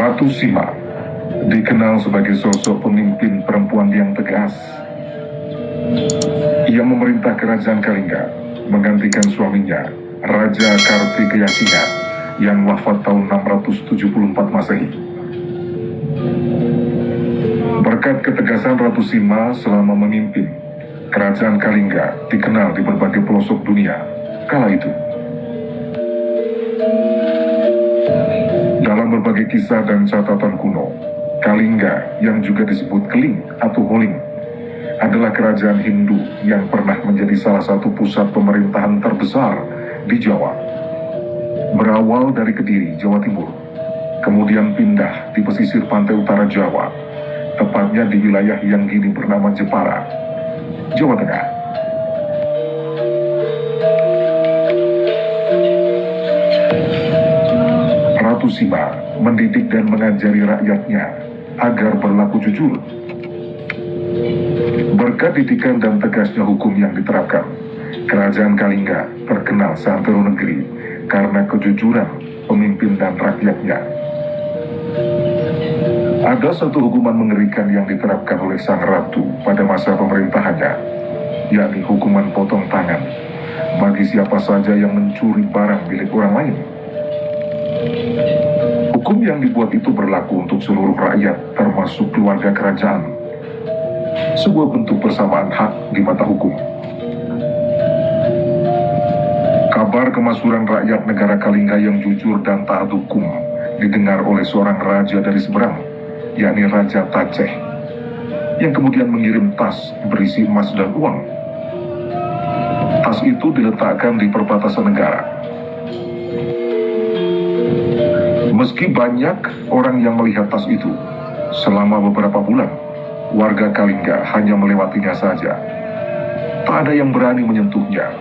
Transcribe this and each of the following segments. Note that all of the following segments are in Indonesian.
Ratu Sima dikenal sebagai sosok pemimpin perempuan yang tegas. Ia memerintah kerajaan Kalingga menggantikan suaminya, Raja Kartikeyasinga, yang wafat tahun 674 Masehi. Berkat ketegasan Ratu Sima selama memimpin, kerajaan Kalingga dikenal di berbagai pelosok dunia kala itu. Dalam berbagai kisah dan catatan kuno, Kalingga yang juga disebut Keling atau Holing adalah kerajaan Hindu yang pernah menjadi salah satu pusat pemerintahan terbesar di Jawa. Berawal dari Kediri, Jawa Timur, kemudian pindah di pesisir pantai utara Jawa, tepatnya di wilayah yang kini bernama Jepara, Jawa Tengah. Ratu Sima mendidik dan mengajari rakyatnya agar berlaku jujur. Berkat didikan dan tegasnya hukum yang diterapkan, kerajaan Kalingga terkenal seantero negeri karena kejujuran pemimpin dan rakyatnya. Ada satu hukuman mengerikan yang diterapkan oleh sang ratu pada masa pemerintahannya, yakni hukuman potong tangan bagi siapa saja yang mencuri barang milik orang lain. Hukum yang dibuat itu berlaku untuk seluruh rakyat, termasuk keluarga kerajaan. Sebuah bentuk persamaan hak di mata hukum. Kabar kemasyhuran rakyat negara Kalingga yang jujur dan taat hukum didengar oleh seorang raja dari seberang, yakni Raja Taceh, yang kemudian mengirim tas berisi emas dan uang. Tas itu diletakkan di perbatasan negara. Meski banyak orang yang melihat tas itu, selama beberapa bulan, warga Kalingga hanya melewatinya saja. Tak ada yang berani menyentuhnya,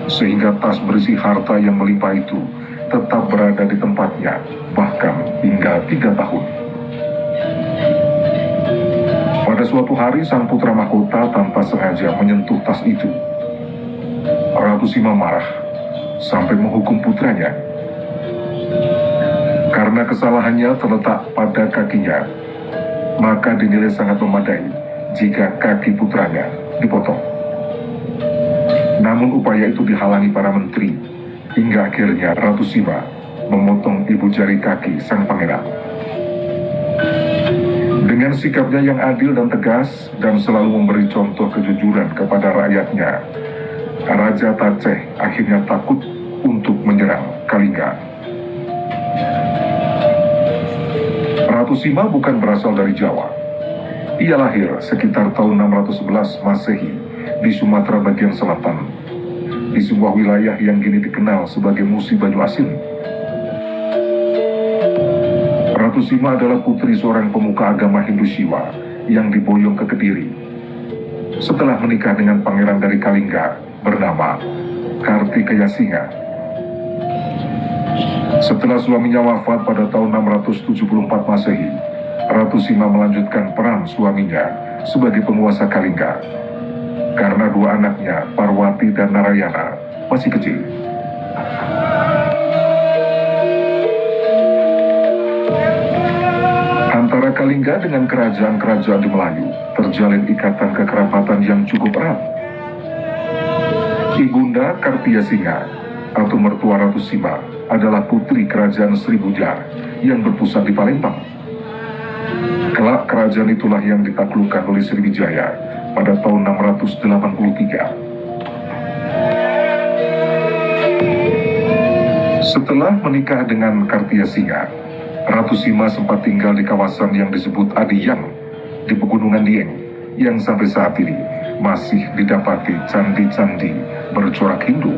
sehingga tas berisi harta yang melimpah itu tetap berada di tempatnya, bahkan hingga 3 tahun. Pada suatu hari, sang putra mahkota tanpa sengaja menyentuh tas itu. Ratu Sima marah sampai menghukum putranya. Karena kesalahannya terletak pada kakinya, maka dinilai sangat memadai jika kaki putranya dipotong. Namun upaya itu dihalangi para menteri, hingga akhirnya Ratu Sima memotong ibu jari kaki sang pangeran. Dengan sikapnya yang adil dan tegas dan selalu memberi contoh kejujuran kepada rakyatnya, Raja Taceh akhirnya takut untuk menyerang Kalingga. Ratu Sima bukan berasal dari Jawa. Ia lahir sekitar tahun 611 Masehi di Sumatera bagian selatan, di sebuah wilayah yang kini dikenal sebagai Musi Banyu Asin. Ratu Sima adalah putri seorang pemuka agama Hindu Shiva yang diboyong ke Kediri. Setelah menikah dengan pangeran dari Kalingga bernama Kartikeyasinga. Setelah suaminya wafat pada tahun 674 Masehi, Ratu Sima melanjutkan peran suaminya sebagai penguasa Kalingga. Karena 2 anaknya, Parwati dan Narayana, masih kecil. Antara Kalingga dengan kerajaan-kerajaan di Melayu terjalin ikatan kekerabatan yang cukup erat. Ibunda Kartikeyasinga atau mertua Ratu Sima adalah putri kerajaan Sribujar yang berpusat di Palembang. Kelak kerajaan itulah yang ditaklukkan oleh Sriwijaya pada tahun 683. Setelah menikah dengan Kartikeyasinga, Ratu Sima sempat tinggal di kawasan yang disebut Adiyang di Pegunungan Dieng, yang sampai saat ini masih didapati candi-candi bercorak Hindu.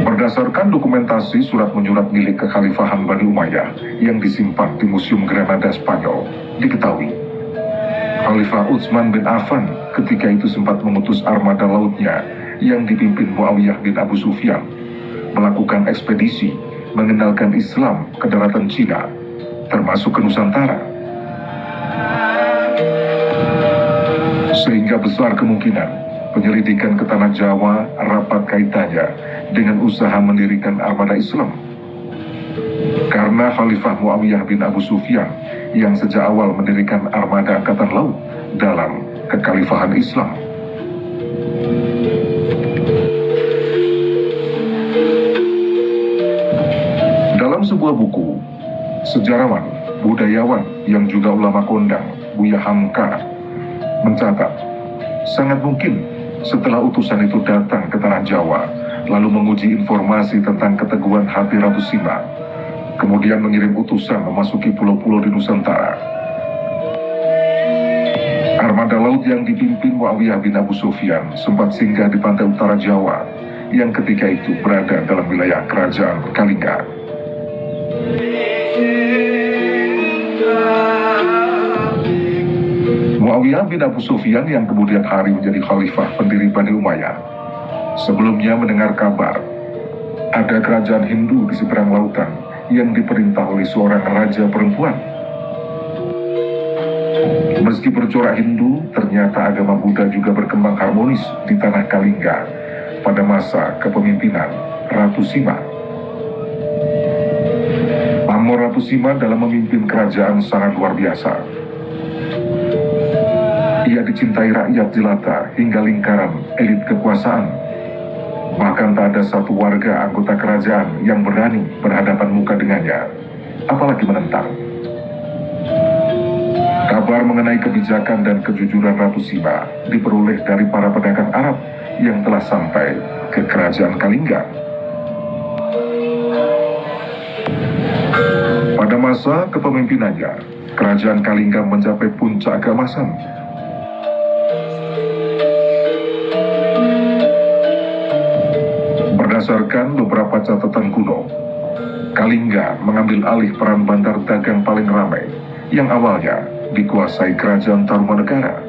Berdasarkan dokumentasi surat menyurat milik kekhalifahan Bani Umayyah yang disimpan di Museum Granada Spanyol, diketahui Khalifah Utsman bin Affan ketika itu sempat mengutus armada lautnya yang dipimpin Muawiyah bin Abu Sufyan melakukan ekspedisi mengenalkan Islam ke daratan Cina, termasuk ke Nusantara. Sehingga besar kemungkinan penyelidikan ke tanah Jawa rapat kaitannya dengan usaha mendirikan armada Islam. Karena Khalifah Muawiyah bin Abu Sufyan yang sejak awal mendirikan armada angkatan laut dalam kekhalifahan Islam. Dalam sebuah buku, sejarawan, budayawan yang juga ulama kondang, Buya Hamka, mencatat, sangat mungkin setelah utusan itu datang ke tanah Jawa, lalu menguji informasi tentang keteguhan hati Ratu Sima, kemudian mengirim utusan memasuki pulau-pulau di Nusantara. Armada laut yang dipimpin Muawiyah bin Abu Sufyan sempat singgah di pantai utara Jawa, yang ketika itu berada dalam wilayah kerajaan Kalingga. Muawiyah bin Abu Sufyan yang kemudian hari menjadi khalifah pendiri Bani Umayyah, sebelumnya mendengar kabar ada kerajaan Hindu di seberang lautan yang diperintah oleh seorang raja perempuan. Meski bercorak Hindu, ternyata agama Buddha juga berkembang harmonis di tanah Kalingga pada masa kepemimpinan Ratu Sima. Pamor Ratu Sima dalam memimpin kerajaan sangat luar biasa. Ia dicintai rakyat jelata hingga lingkaran elit kekuasaan. Bahkan tak ada satu warga anggota kerajaan yang berani berhadapan muka dengannya, apalagi menentang. Kabar mengenai kebijakan dan kejujuran Ratu Sima diperoleh dari para pedagang Arab yang telah sampai ke kerajaan Kalingga. Pada masa kepemimpinannya, kerajaan Kalingga mencapai puncak keemasan. Berdasarkan beberapa catatan kuno, Kalingga mengambil alih peran bandar dagang paling ramai yang awalnya dikuasai kerajaan Tarumanegara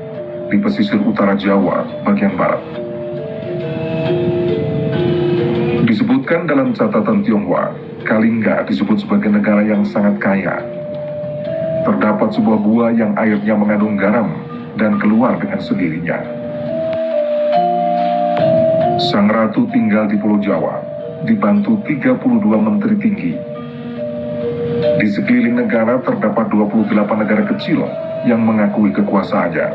di pesisir utara Jawa bagian barat. Disebutkan dalam catatan Tionghoa, Kalingga disebut sebagai negara yang sangat kaya. Terdapat sebuah gua yang airnya mengandung garam dan keluar dengan sendirinya. Sang ratu tinggal di Pulau Jawa, dibantu 32 menteri tinggi. Di sekeliling negara terdapat 28 negara kecil yang mengakui kekuasaannya.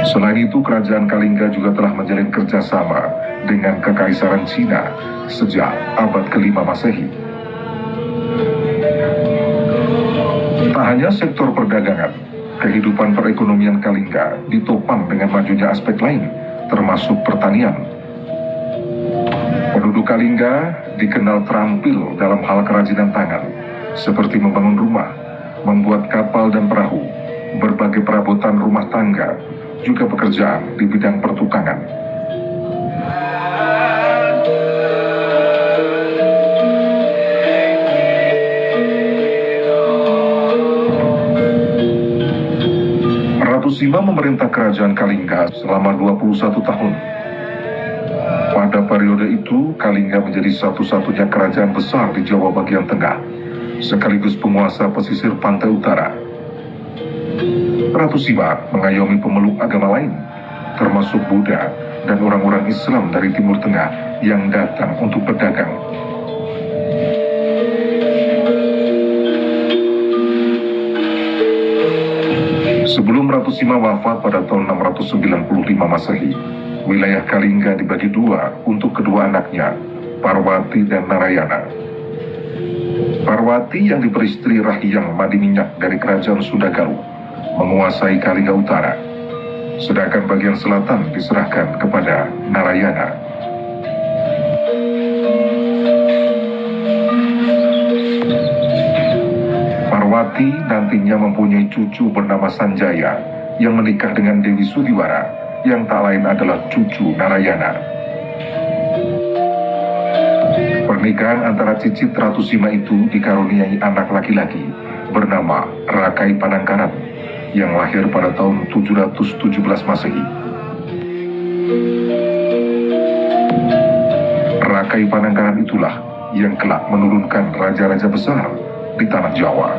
Selain itu, kerajaan Kalingga juga telah menjalin kerjasama dengan Kekaisaran Cina sejak abad ke-5 Masehi. Tak hanya sektor perdagangan, kehidupan perekonomian Kalingga ditopang dengan majunya aspek lain, termasuk pertanian. Penduduk Kalingga dikenal terampil dalam hal kerajinan tangan, seperti membangun rumah, membuat kapal dan perahu, berbagai perabotan rumah tangga, juga pekerjaan di bidang pertukangan. Ratu Sima memerintah kerajaan Kalingga selama 21 tahun. Pada periode itu, Kalingga menjadi satu-satunya kerajaan besar di Jawa bagian tengah, sekaligus penguasa pesisir pantai utara. Ratu Sima mengayomi pemeluk agama lain, termasuk Buddha dan orang-orang Islam dari Timur Tengah yang datang untuk berdagang. Sebelum Ratu Sima wafat pada tahun 695 Masehi, wilayah Kalingga dibagi dua untuk kedua anaknya, Parwati dan Narayana. Parwati yang diperistri Rahyang Madiminyak dari kerajaan Sundagalu menguasai Kalingga Utara, sedangkan bagian selatan diserahkan kepada Narayana. Parwati nantinya mempunyai cucu bernama Sanjaya yang menikah dengan Dewi Sudiwara yang tak lain adalah cucu Narayana. Pernikahan antara cicit Ratu Sima itu dikaruniai anak laki-laki bernama Rakai Panangkaran yang lahir pada tahun 717 Masehi. Rakai Panangkaran itulah yang kelak menurunkan raja-raja besar di tanah Jawa.